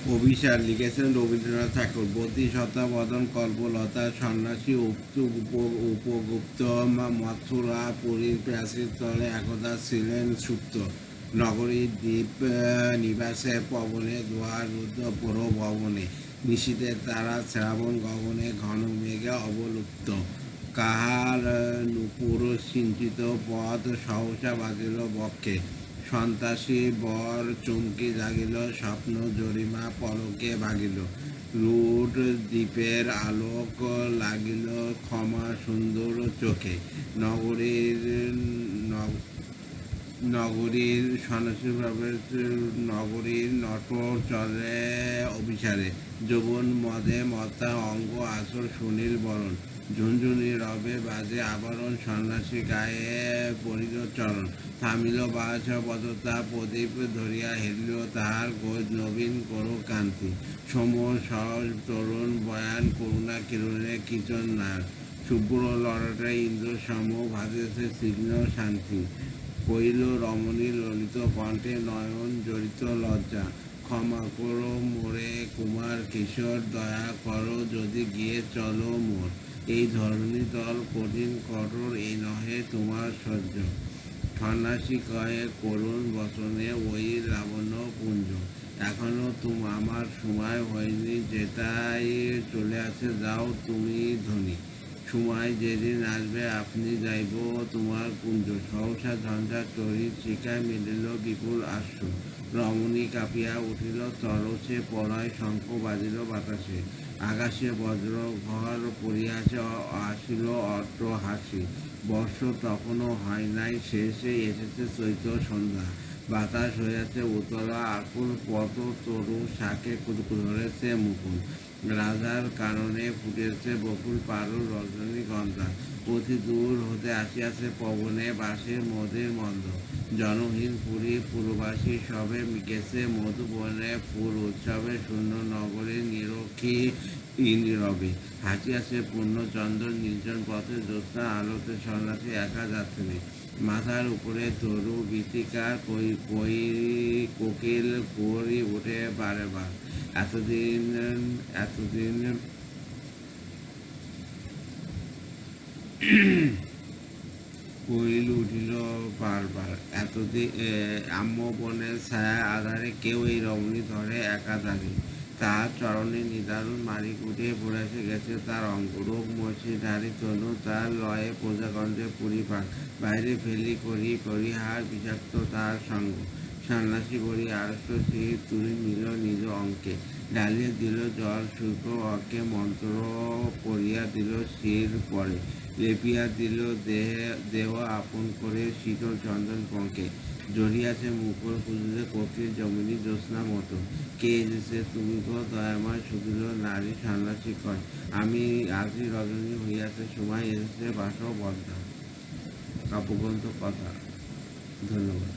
অভিসার লিখেছেন রবীন্দ্রনাথ ঠাকুর। বতী শতাবদন কল্পলতা সন্ন্যাসী উপগুপ্ত মথুরা পুরীর প্রাচীর তলে একদা ছিলেন সুপ্ত। নগরীর দ্বীপ নিবাসে পবনে দুয়ার রুদ্ধ পুরো ভবনে। নিশীথের তারা শ্রাবণ গগনে ঘন মেঘে অবলুপ্ত। কাহার নূপুর সিঞ্চিত পথ সহসা বাজিল বক্ষে। সন্ত্রাসী বর চমকি জাগিল, স্বপ্ন জরিমা পলকে ভাগিল। রুট দ্বীপের আলোক লাগিল ক্ষমা সুন্দর চোখে। নগরীর নগরীর সন্ন্যাসীভাবে নগরীর নটর চলে অভিসারে। যৌবন মদে মত্তা অঙ্গ আসর সুনীল বরণ। ঝুনঝুনি রবে বাজে আবরণ, সন্ন্যাসী গায়ে পড়িল চরণ। থামিল বাস পদতা প্রদীপ ধরিয়া, হেরিল তাহার খোঁজ নবীন করো কান্তি। সমর সহজ তরুণ বয়ান করুণা কিরণে কিচন নার। শুভ্র ললাটে ইন্দ্র সম ভাজেছে তীক্ষ্ণ শান্তি। কহিল রমণী ললিত কণ্ঠে, নয়ন জড়িত লজ্জা। ক্ষমা করো মোরে কুমার কিশোর, দয়া করো যদি গিয়ে চলো মোর। এই ধরণী তল কঠিন কঠোর, এই নহে তোমার সহ্য। সন্ন্যাসী কয়ে করুণ বচনে, ওই লাবণ্য পুঞ্জ। এখনো আমার সময় হয়নি, যেটাই চলে আসে যাও তুমি ধনী। সময় যেদিন আসবে আপনি যাইব তোমার কুঞ্জ। সহসা ঝঞ্ঝা তরির শিখায় মিলিল বিপুল আশ্রু। রমণী কাঁপিয়া উঠিল তরসে, পলয় শঙ্খ বাজিল বাতাসে। আকাশে বজ্র ঘর পড়িয়াছে, আসিল অট্ট হাসি। বর্ষ তখনও হয় নাই শেষে, এসেছে চৈত্র সন্ধ্যা। বাতাস হইয়াছে উতলা আকুল, পত তরু শাকে ধরেছে মুকুল। রাজার কাননে ফুটেছে বকুল, পারুল রজনীগন্ধা। অতি দূর হতে আসিয়াছে পবনে বাঁশির মধুর মন্দ। জনহীন পুরী পুরবাসী সবে গেছে মধুবনে ফুল উৎসবে, শূন্য নগরী নিরক্ষী নীরবে। হাসিয়াছে পূর্ণচন্দ্র নির্জন পথে, জ্যোৎস্না আলোতে সন্ন্যাসী একা যাত্রী। মাথার উপরে তরু গীতিকার কোকিল করি উঠে বারে বার। এতদিন এতদিন কোকিল উঠিল বারবার। এতদিন আম্য বনের ছায়া আধারে কেউ এই রমণী ধরে একাধারে। তার চরণে নিদারুণ মারি উঠিয়ে পড়েছে গেছে তার অঙ্গ। রোগ মসিধারী তনু তার লয়ে প্রজাগণে পরিপাক। বাইরে ফেলি করি পরিহার, বিষাক্ত তার সঙ্গ। সন্ন্যাসী বড়ি আড়ষ্ট স্থির তুলি নিল নিজ অঙ্কে। ঢালিয়ে দিল জল শুল্ক অঙ্কে, মন্ত্র পড়িয়া দিল শির পরে। লেপিয়া দিল দেহ আপন করে শীতল চন্দন পঙ্কে। জড়িয়াছে মুখর খুঁজলে কোকিল জমিনী জ্যোৎস্না মতো। কে এসেছে তুমি গো দয়াময়, শুধিল নারী সন্ন্যাসী কয়। আমি আজি রজনী হইয়াছে, সময় এসেছে বাসব বদ্ধা। কাব্যগ্রন্থ কথা। ধন্যবাদ।